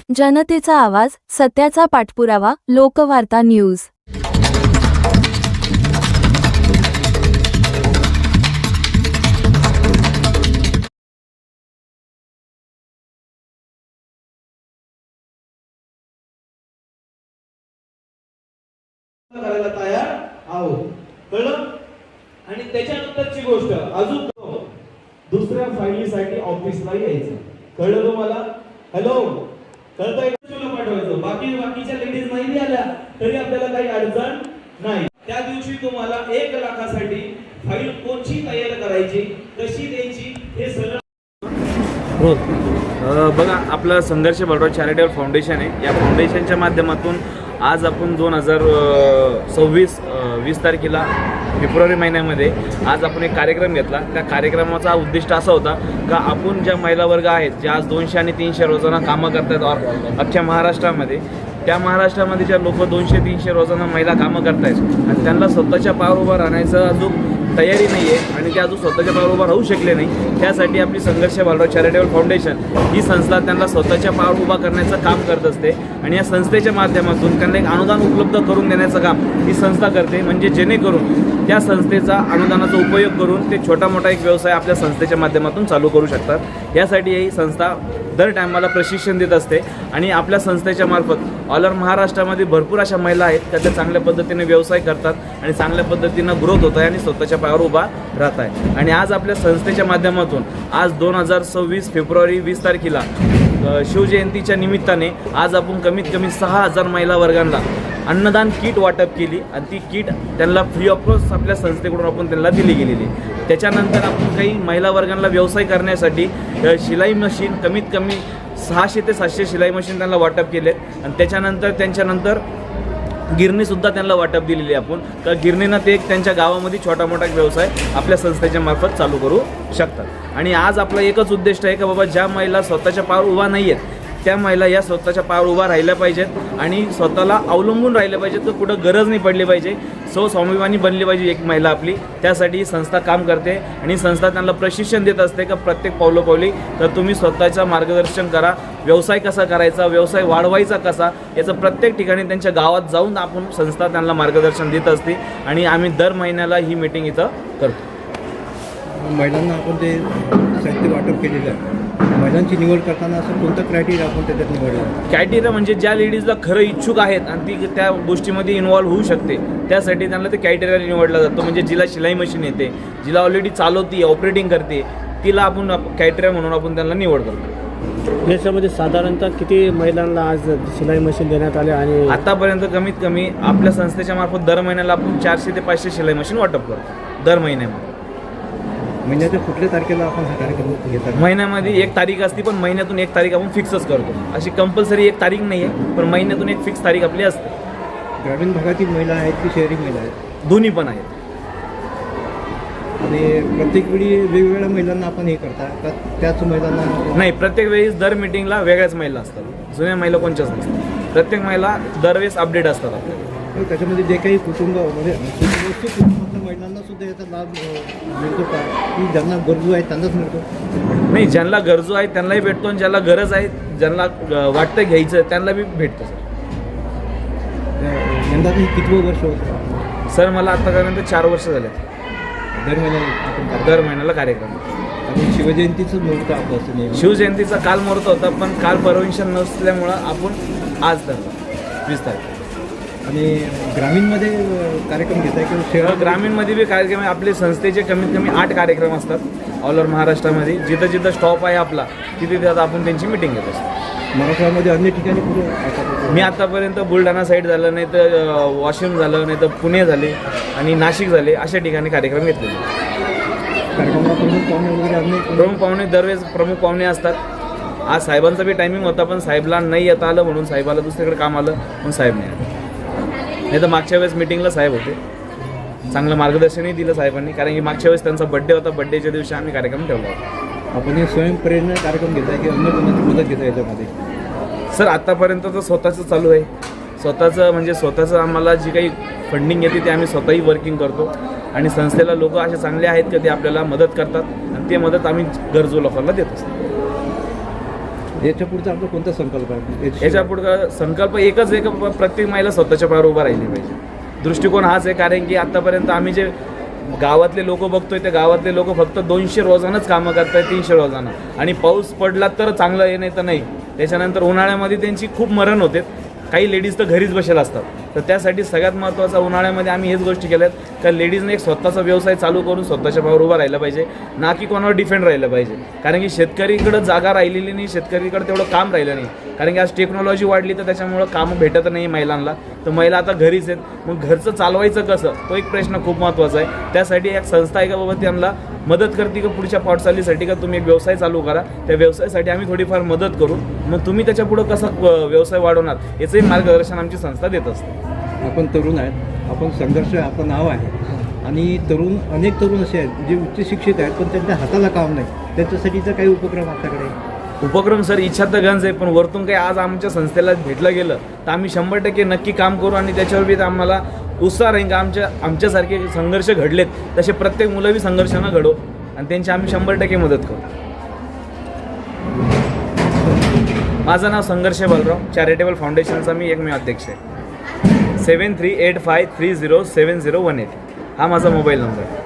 जनतेचा आवाज, सत्याचा पाठपुरावा, लोकवार्ता न्यूज। करायला तयार आहोत, कळलं? आणि त्याच्यानंतरची गोष्ट अजून दुसऱ्या फाईलीसाठी ऑफिसला यायचं, कळलं तुम्हाला? हॅलो, कळतंय? तुला पाठवायचं, बाकीच्या लेडीज नाही आल्या तरी आपल्याला काही अडचण नाही। त्या दिवशी तुम्हाला 1 लाखासाठी फाईल कोणची तयार करायची, कशी द्यायची हे सगळं बघा, आपलं संघर्ष बलराव चॅरिटेबल फाउंडेशन आहे। या फाउंडेशनच्या माध्यमातून आज आपण 2020 तारखेला फेब्रुवारी महिन्यामध्ये आज आपण एक कार्यक्रम घेतला। त्या कार्यक्रमाचा उद्दिष्ट असा होता का आपण ज्या महिला वर्ग आहेत ज्या आज 200 आणि 300 रोजाना कामं करतात अख्ख्या महाराष्ट्रामध्ये, त्या महाराष्ट्रामध्ये ज्या लोक 200-300 रोजाना महिला कामं करतायत आणि त्यांना स्वतःच्या पायावर उभं राहण्याचं अजून तयारी नाही आहे आणि ते अजून स्वतःच्या पायावर उभं राहू शकले नाही, त्यासाठी आपली संघर्ष बलराव चॅरिटेबल फाउंडेशन ही संस्था त्यांना स्वतःच्या पायावर उभा करण्याचं काम करत असते। आणि या संस्थेच्या माध्यमातून त्यांना एक अनुदान उपलब्ध करून देण्याचं काम ही संस्था करते, म्हणजे जेणेकरून त्या संस्थेचा अनुदानाचा उपयोग करून ते छोटा मोठा एक व्यवसाय आपल्या संस्थेच्या माध्यमातून चालू करू शकतात। यासाठी ही संस्था दर टायमाला प्रशिक्षण देत असते आणि आपल्या संस्थेच्या मार्फत ऑल ओव्हर महाराष्ट्रामध्ये भरपूर अशा महिला आहेत त्या त्या चांगल्या पद्धतीने व्यवसाय करतात आणि चांगल्या पद्धतीनं ग्रोथ होत आहे आणि स्वतःच्या पायावर उभा राहत आहे। आणि आज आपल्या संस्थेच्या माध्यमातून आज 2026 फेब्रुवारी 20 तारखेला शिवजयंतीच्या निमित्ताने आज आपण कमीत कमी 6000 महिला वर्गांना अन्नदान किट वाटप केली आणि ती किट त्यांना फ्री ऑफ कॉस्ट आपल्या संस्थेकडून आपण त्यांना दिली गेलेली। त्याच्यानंतर आपण काही महिला वर्गांना व्यवसाय करण्यासाठी शिलाई मशीन कमीत कमी 600 ते 700 शिलाई मशीन त्यांना वाटप केले आणि त्याच्यानंतर गिरणीसुद्धा त्यांना वाटप दिलेली आपण, तर गिरणीनं ते एक त्यांच्या गावामध्ये छोटा मोठा व्यवसाय आपल्या संस्थेच्या मार्फत चालू करू शकतात। आणि आज आपला एकच उद्दिष्ट आहे का बाबा ज्या महिला स्वतःच्या पायावर उभा नाही आहेत त्या महिला या स्वतःच्या पायावर उभा राहिल्या पाहिजेत आणि स्वतःला अवलंबून राहिल्या पाहिजेत, तर कुठं गरज नाही पडली पाहिजे, स्वाभिमानी बनली पाहिजे एक महिला आपली। त्यासाठी ही संस्था काम करते आणि संस्था त्यांना प्रशिक्षण देत असते का प्रत्येक पावलोपावली तर तुम्ही स्वतःचं मार्गदर्शन करा, व्यवसाय कसा करायचा, व्यवसाय वाढवायचा कसा, याचं प्रत्येक ठिकाणी त्यांच्या गावात जाऊन आपण संस्था त्यांना मार्गदर्शन देत असते आणि आम्ही दर महिन्याला ही मीटिंग इथं करतो। महिलांना आपण ते साहित्य वाटप केलेलं आहे, महिलांची निवड करताना असं कोणतं क्रायटेरिया आपण त्याच्यात निवडलं? क्रायटेरिया म्हणजे ज्या लेडीजला खरं इच्छुक आहेत आणि ती त्या गोष्टीमध्ये इन्व्हॉल्व्ह होऊ शकते त्यासाठी त्यांना ते क्रायटेरिया निवडला जातो। म्हणजे जिला शिलाई मशीन येते, जिला ऑलरेडी चालवती ऑपरेटिंग करते, तिला आपण क्रायटेरिया म्हणून आपण त्यांना निवड करतो। याच्यामध्ये साधारणतः किती महिलांना आज शिलाई मशीन देण्यात आले? आणि आतापर्यंत कमीत कमी आपल्या संस्थेच्या मार्फत दर महिन्याला आपण 400 ते 500 शिलाई मशीन वाटप करतो दर महिन्यामध्ये। महिन्याच्या कुठल्या तारखेला आपण हा कार्यक्रम घेतात? महिन्यामध्ये एक तारीख असते, पण महिन्यातून एक तारीख आपण फिक्सच करतो, अशी कंपल्सरी एक तारीख नाही आहे, पण महिन्यातून एक फिक्स तारीख आपली असते। ग्रामीण भागातील महिला आहेत की शहरी महिला आहेत? दोन्ही पण आहेत। आणि प्रत्येक वेळी वेगवेगळ्या महिलांना आपण हे करता का त्याच महिलांना? नाही, प्रत्येक वेळेस दर मीटिंगला वेगळ्याच महिला असतात, जुन्या महिला कोणत्याच नसतात, प्रत्येक महिला दरवेळेस अपडेट असतात आपल्याला। त्याच्यामध्ये जे काही कुटुंबामध्ये कुटुंबातल्या महिलांना सुद्धा याचा लाभ मिळतो का, की ज्यांना गरजू आहेत त्यांनाच मिळतो? नाही, ज्यांना गरजू आहेत त्यांनाही भेटतो आणि ज्याला गरज आहे ज्यांना वाटतं घ्यायचं त्यांना बी भेटतं सर। यंदा हे कितवं वर्ष होतं? सर मला आतापर्यंत 4 वर्ष झाले दर महिन्याला महिन्याला कार्यक्रम। आणि शिवजयंतीचं मुहूर्त आपलं असं नेहमी? शिवजयंतीचा काल मुहूर्त होता, पण काल परमिशन नसल्यामुळं आपण आज धरला 20 तारखेला। आणि ग्रामीणमध्ये कार्यक्रम घेत आहे किंवा शहर? ग्रामीणमध्ये बी कार्यक्रम आहे, आपले संस्थेचे कमीत कमी 8 कार्यक्रम असतात ऑल ओव्हर महाराष्ट्रामध्ये, जिथं जिथं स्टॉप आहे आपला तिथे आपण त्यांची मिटिंग घेत असतो। मराठवाड्यामध्ये अन्य ठिकाणी कुठं? मी आतापर्यंत बुलढाणा साईड झालं, नाही तर वाशिम झालं, नाही तर पुणे झाले आणि नाशिक झाले, अशा ठिकाणी कार्यक्रम घेतलेले। कार्यक्रमाला प्रमुख पाहुणे वगैरे अन्य प्रमुख पाहुणे दरवेळेस प्रमुख पाहुणे असतात। आज साहेबांचा बी टायमिंग होता, पण साहेबला नाही येता आलं म्हणून साहेबाला दुसरीकडे काम आलं म्हणून साहेब नाही आले, नाही तर मागच्या वेळेस मिटिंगला साहेब होते, चांगलं मार्गदर्शनही दिलं साहेबांनी, कारण की मागच्या वेळेस त्यांचा बड्डे होता, बड्डेच्या दिवशी आम्ही कार्यक्रम ठेवला होता। आपण हे स्वयंप्रेरणा कार्यक्रम घेत आहे की अन्य कोणाची मदत घेत आहे याच्यामध्ये? सर आत्तापर्यंत तर स्वतःचं चालू आहे, स्वतःचं आम्हाला जी काही फंडिंग येते ते आम्ही स्वतःही वर्किंग करतो आणि संस्थेला लोक असे चांगले आहेत की ते आपल्याला मदत करतात आणि ते मदत आम्ही गरजू लोकांना देत असतो। याच्या पुढचा आपला कोणता संकल्प आहे याच्या पुढं संकल्प एकच आहे की प्रत्येक महिला स्वतःच्या पायावर उभा राहिली पाहिजे. दृष्टिकोन हाच आहे, कारण की आतापर्यंत आम्ही जे गावातले लोक बघतोय ते गावातले लोक फक्त 200 रोजानंच कामं करतायत, 300 रोजानं, आणि पाऊस पडला तर चांगलं आहे, नाही तर नाही. त्याच्यानंतर उन्हाळ्यामध्ये त्यांची खूप मरण होते. काही लेडीज तर घरीच बसेल असतात. तर त्यासाठी सगळ्यात महत्त्वाचा उन्हाळ्यामध्ये आम्ही हेच गोष्टी केल्यात का लेडीजने एक स्वतःचा व्यवसाय चालू करून स्वतःच्या पायावर उभा राहिलं पाहिजे, ना की कोणावर डिफेंड राहिलं पाहिजे. कारण की शेतकरीकडं जागा राहिलेली नाही, शेतकरीकडे तेवढं काम राहिलं नाही. कारण की आज टेक्नॉलॉजी वाढली तर त्याच्यामुळं कामं भेटत नाही महिलांना. तर महिला आता घरीच आहेत. मग घरचं चालवायचं कसं, तो एक प्रश्न खूप महत्त्वाचा आहे. त्यासाठी एक संस्था आहे का बाबा त्यांना मदत करते का पुढच्या वाटचालीसाठी, का तुम्ही एक व्यवसाय चालू करा, त्या व्यवसायासाठी आम्ही थोडीफार मदत करू, मग तुम्ही त्याच्या पुढं कसं व्यवसाय वाढवणार याचंही मार्गदर्शन आमची संस्था देत असते. आपण तरुण आहेत, आपण संघर्ष आपलं नाव आहे, आणि अनेक तरुण असे आहेत जे उच्च शिक्षित आहेत पण त्यांच्या हाताला काम नाही. त्यांच्यासाठीचा काही उपक्रम आपल्याकडे? उपक्रम सर इच्छा तर गंज आहे, पण वरतून काही आज आमच्या संस्थेला भेटलं गेलं तर आम्ही 100% नक्की काम करू, आणि त्याच्यावर बी आम्हाला उत्साह राहील का आमच्यासारखे संघर्ष घडलेत तसे प्रत्येक मुलं बी संघर्षानं घडो, आणि त्यांची आम्ही 100% मदत करू. माझं नाव संघर्ष बलराव, चॅरिटेबल फाउंडेशनचा मी एकमेव अध्यक्ष आहे. 7385307018 हा माझा मोबाईल नंबर आहे.